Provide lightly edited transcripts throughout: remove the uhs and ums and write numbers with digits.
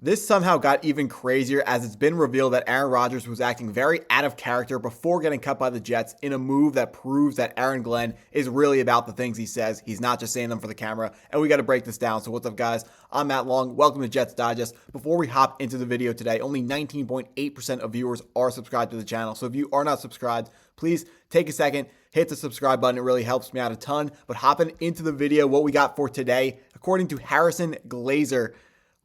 This somehow got even crazier as it's been revealed that Aaron Rodgers was acting very out of character before getting cut by the Jets in a move that proves that Aaron Glenn is really about the things he says. He's not just saying them for the camera, and we got to break this down. So what's up, guys? I'm Matt Long. Welcome to Jets Digest. Before we hop into the video today, only 19.8% of viewers are subscribed to the channel. So if you are not subscribed, please take a second, hit the subscribe button. It really helps me out a ton. But hopping into the video, what we got for today, according to Harrison Glazer,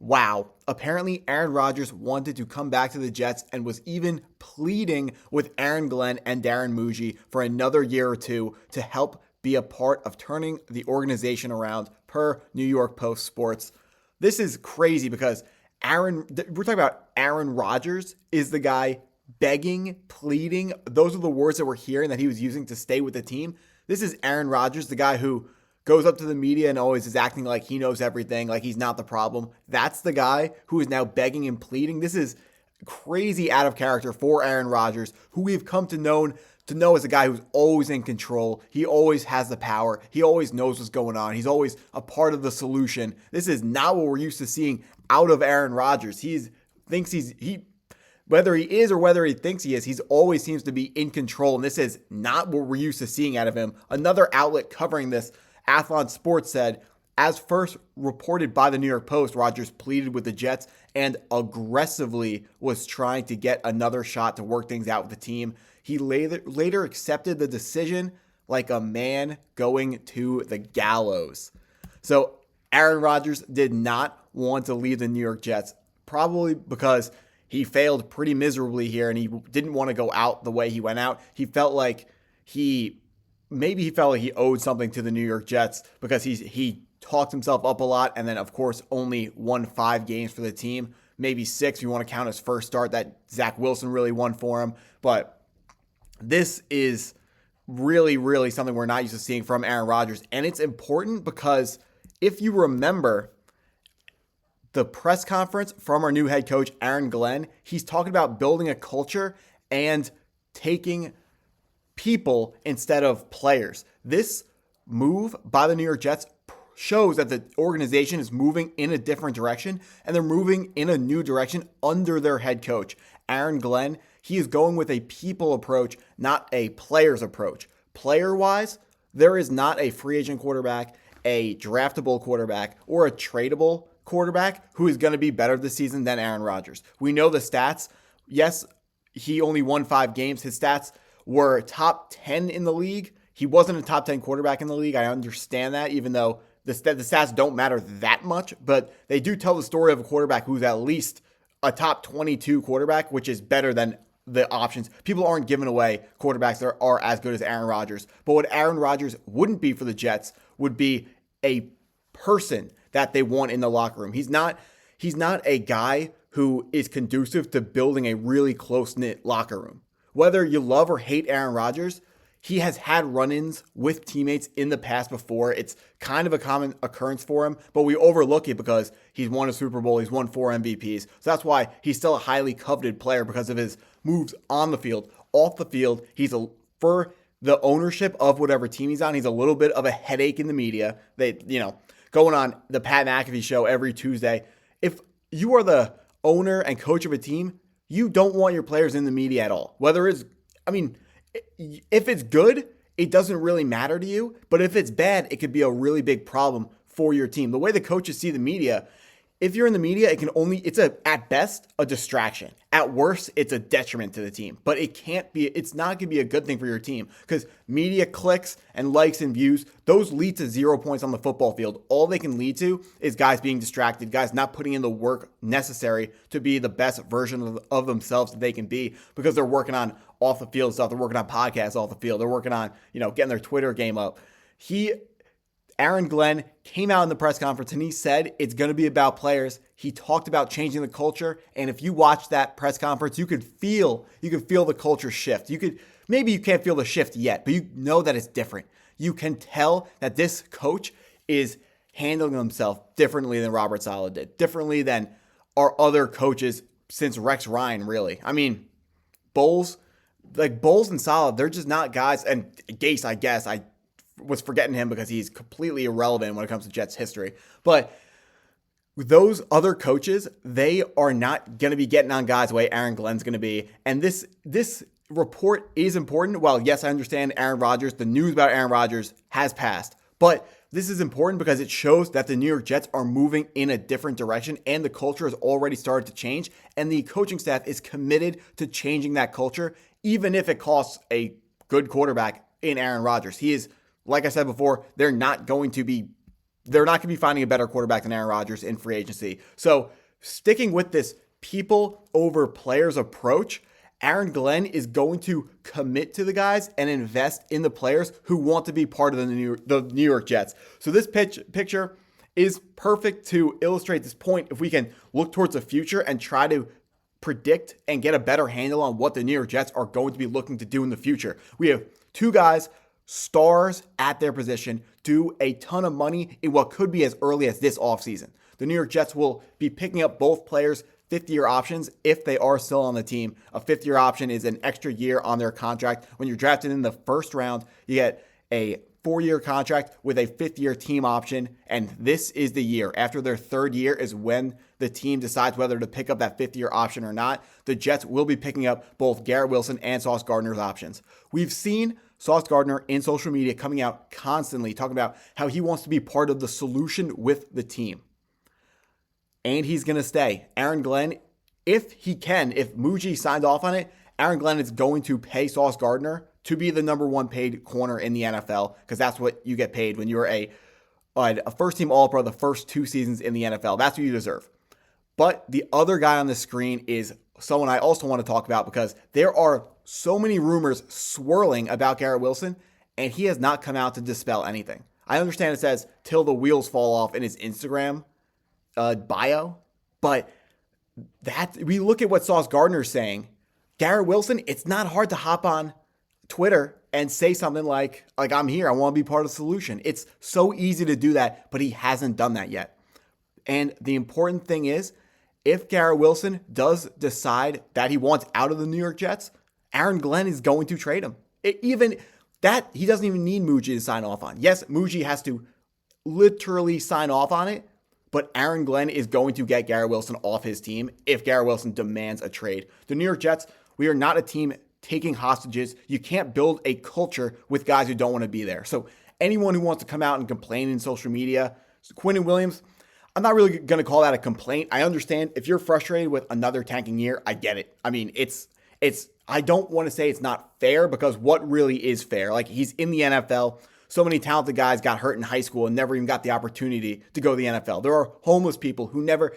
wow. Apparently, Aaron Rodgers wanted to come back to the Jets and was even pleading with Aaron Glenn and Darren Mougey for another year or two to help be a part of turning the organization around, per New York Post Sports. This is crazy because we're talking about Aaron Rodgers is the guy begging, pleading. Those are the words that we're hearing that he was using to stay with the team. This is Aaron Rodgers, the guy who goes up to the media and always is acting like he knows everything, like he's not the problem. That's the guy who is now begging and pleading. This is crazy out of character for Aaron Rodgers, who we've come to know as a guy who's always in control. He always has the power. He always knows what's going on. He's always a part of the solution. This is not what we're used to seeing out of Aaron Rodgers. Whether he is or whether he thinks he is, he always seems to be in control. And this is not what we're used to seeing out of him. Another outlet covering this, Athlon Sports, said, as first reported by the New York Post, Rodgers pleaded with the Jets and aggressively was trying to get another shot to work things out with the team. He later accepted the decision like a man going to the gallows. So Aaron Rodgers did not want to leave the New York Jets, probably because he failed pretty miserably here and he didn't want to go out the way he went out. He felt like he owed something to the New York Jets because he talked himself up a lot and then, of course, only won 5 games for the team, maybe 6 if you want to count his first start that Zach Wilson really won for him. But this is really, really something we're not used to seeing from Aaron Rodgers. And it's important because if you remember the press conference from our new head coach, Aaron Glenn, he's talking about building a culture and taking people instead of players. This move by the New York Jets shows that the organization is moving in a different direction and they're moving in a new direction under their head coach, Aaron Glenn. He is going with a people approach, not a players approach. Player-wise, there is not a free agent quarterback, a draftable quarterback, or a tradable quarterback who is going to be better this season than Aaron Rodgers. We know the stats. Yes, he only won 5 games. His stats were top 10 in the league. He wasn't a top 10 quarterback in the league. I understand that, even though the stats don't matter that much, but they do tell the story of a quarterback who's at least a top 22 quarterback, which is better than the options. People aren't giving away quarterbacks that are as good as Aaron Rodgers. But what Aaron Rodgers wouldn't be for the Jets would be a person that they want in the locker room. He's not a guy who is conducive to building a really close-knit locker room. Whether you love or hate Aaron Rodgers, he has had run-ins with teammates in the past before. It's kind of a common occurrence for him, but we overlook it because he's won a Super Bowl, he's won 4 MVPs. So that's why he's still a highly coveted player because of his moves on the field. Off the field, for the ownership of whatever team he's on, he's a little bit of a headache in the media. Going on the Pat McAfee show every Tuesday. If you are the owner and coach of a team, you don't want your players in the media at all. If it's good, it doesn't really matter to you. But if it's bad, it could be a really big problem for your team. The way the coaches see the media, if you're in the media, at best a distraction. At worst, it's a detriment to the team. But it's not going to be a good thing for your team because media clicks and likes and views, those lead to 0 points on the football field. All they can lead to is guys being distracted, guys not putting in the work necessary to be the best version of themselves that they can be because they're working on off the field stuff. They're working on podcasts off the field. They're working on, getting their Twitter game up. Aaron Glenn came out in the press conference and he said it's going to be about players. He talked about changing the culture. And if you watch that press conference, you could feel the culture shift. Maybe you can't feel the shift yet, but you know that it's different. You can tell that this coach is handling himself differently than Robert Saleh did, differently than our other coaches since Rex Ryan, really. Bowles and Saleh, they're just not guys, and Gase, I guess, I was forgetting him because he's completely irrelevant when it comes to Jets history. But those other coaches, they are not going to be getting on guys the way Aaron Glenn's going to be. And this report is important. Well, yes, I understand Aaron Rodgers. The news about Aaron Rodgers has passed. But this is important because it shows that the New York Jets are moving in a different direction and the culture has already started to change. And the coaching staff is committed to changing that culture, even if it costs a good quarterback in Aaron Rodgers. He is, like I said before, they're not going to be finding a better quarterback than Aaron Rodgers in free agency. So sticking with this people over players approach, Aaron Glenn is going to commit to the guys and invest in the players who want to be part of the New York Jets. So this picture is perfect to illustrate this point. If we can look towards the future and try to predict and get a better handle on what the New York Jets are going to be looking to do in the future. We have two guys, stars at their position, do a ton of money in what could be as early as this offseason. The New York Jets will be picking up both players' fifth-year options if they are still on the team. A fifth-year option is an extra year on their contract. When you're drafted in the first round, you get a 4-year contract with a fifth-year team option, and this is the year. After their third year is when the team decides whether to pick up that fifth-year option or not. The Jets will be picking up both Garrett Wilson and Sauce Gardner's options. We've seen Sauce Gardner in social media coming out constantly talking about how he wants to be part of the solution with the team. And he's going to stay. Aaron Glenn, if Mougey signed off on it, Aaron Glenn is going to pay Sauce Gardner to be the number one paid corner in the NFL, because that's what you get paid when you're a first-team All-Pro the first 2 seasons in the NFL. That's what you deserve. But the other guy on the screen is someone I also want to talk about, because there are so many rumors swirling about Garrett Wilson, and he has not come out to dispel anything. I understand it says till the wheels fall off in his Instagram bio, but that we look at what Sauce Gardner is saying. Garrett Wilson, it's not hard to hop on Twitter and say something like I'm here, I want to be part of the solution. It's so easy to do that, but he hasn't done that yet. And the important thing is, if Garrett Wilson does decide that he wants out of the New York Jets, Aaron Glenn is going to trade him. He doesn't even need Mougey to sign off on. Yes, Mougey has to literally sign off on it, but Aaron Glenn is going to get Garrett Wilson off his team if Garrett Wilson demands a trade. The New York Jets, we are not a team taking hostages. You can't build a culture with guys who don't want to be there. So anyone who wants to come out and complain in social media, Quinnen Williams, I'm not really going to call that a complaint. I understand if you're frustrated with another tanking year, I get it. I mean, I don't want to say it's not fair, because what really is fair? Like, he's in the NFL. So many talented guys got hurt in high school and never even got the opportunity to go to the NFL. There are homeless people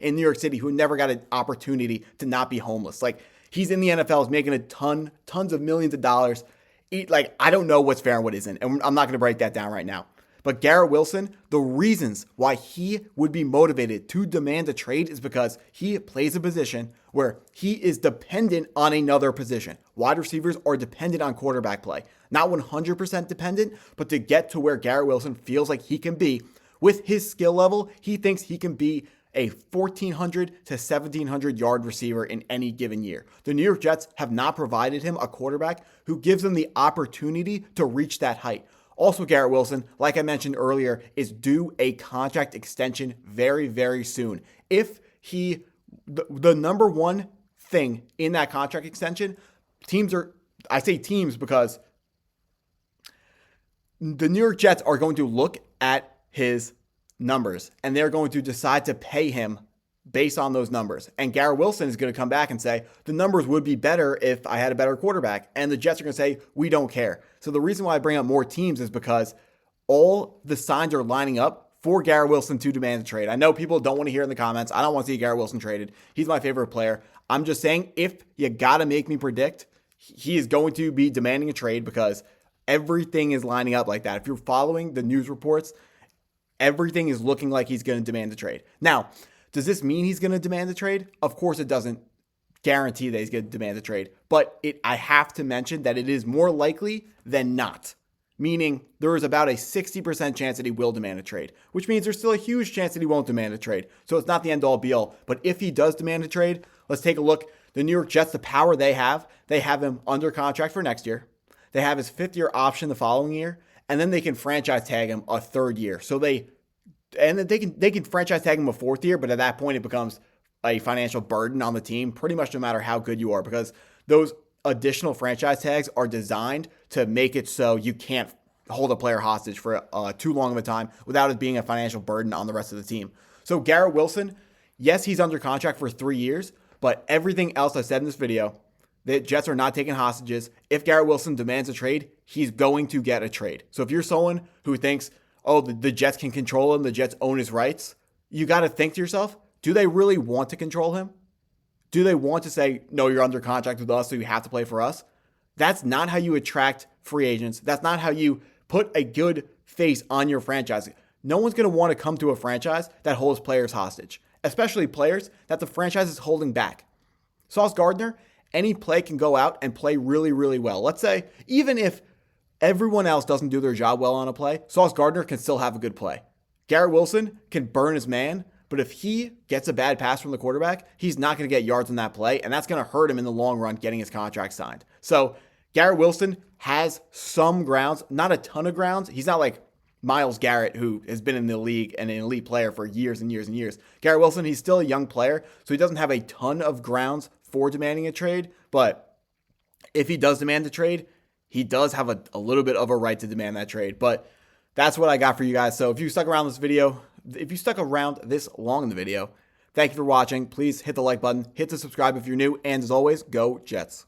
in New York City who never got an opportunity to not be homeless. Like, he's in the NFL, is making tons of millions of dollars. I don't know what's fair and what isn't. And I'm not going to break that down right now. But Garrett Wilson, the reasons why he would be motivated to demand a trade is because he plays a position where he is dependent on another position. Wide receivers are dependent on quarterback play. Not 100% dependent, but to get to where Garrett Wilson feels like he can be with his skill level, he thinks he can be a 1,400 to 1,700 yard receiver in any given year. The New York Jets have not provided him a quarterback who gives him the opportunity to reach that height. Also, Garrett Wilson, like I mentioned earlier, is due a contract extension very, very soon. If the number one thing in that contract extension, I say teams because the New York Jets are going to look at his numbers and they're going to decide to pay him based on those numbers. And Garrett Wilson is going to come back and say, the numbers would be better if I had a better quarterback. And the Jets are going to say, we don't care. So the reason why I bring up more teams is because all the signs are lining up for Garrett Wilson to demand a trade. I know people don't want to hear in the comments. I don't want to see Garrett Wilson traded. He's my favorite player. I'm just saying, if you got to make me predict, he is going to be demanding a trade, because everything is lining up like that. If you're following the news reports, everything is looking like he's going to demand a trade. Now, does this mean he's going to demand a trade? Of course it doesn't guarantee that he's going to demand a trade, but I have to mention that it is more likely than not, meaning there is about a 60% chance that he will demand a trade, which means there's still a huge chance that he won't demand a trade. So it's not the end all be all, but if he does demand a trade, let's take a look. The New York Jets, the power they have him under contract for next year. They have his 5th year option the following year, and then they can franchise tag him a 3rd year. So they And they can franchise tag him a 4th year, but at that point it becomes a financial burden on the team pretty much no matter how good you are, because those additional franchise tags are designed to make it so you can't hold a player hostage for too long of a time without it being a financial burden on the rest of the team. So Garrett Wilson, yes, he's under contract for 3 years, but everything else I said in this video, the Jets are not taking hostages. If Garrett Wilson demands a trade, he's going to get a trade. So if you're someone who thinks, oh, the Jets can control him, the Jets own his rights, you got to think to yourself, do they really want to control him? Do they want to say, no, you're under contract with us, so you have to play for us? That's not how you attract free agents. That's not how you put a good face on your franchise. No one's going to want to come to a franchise that holds players hostage, especially players that the franchise is holding back. Sauce Gardner, any play can go out and play really, really well. Let's say, even if everyone else doesn't do their job well on a play, Sauce Gardner can still have a good play. Garrett Wilson can burn his man, but if he gets a bad pass from the quarterback, he's not going to get yards on that play, and that's going to hurt him in the long run getting his contract signed. So Garrett Wilson has some grounds, not a ton of grounds. He's not like Myles Garrett, who has been in the league and an elite player for years and years and years. Garrett Wilson, he's still a young player, so he doesn't have a ton of grounds for demanding a trade, but if he does demand a trade, he does have a little bit of a right to demand that trade. But that's what I got for you guys. So if you stuck around this long in the video, thank you for watching. Please hit the like button, hit the subscribe if you're new, and as always, go Jets.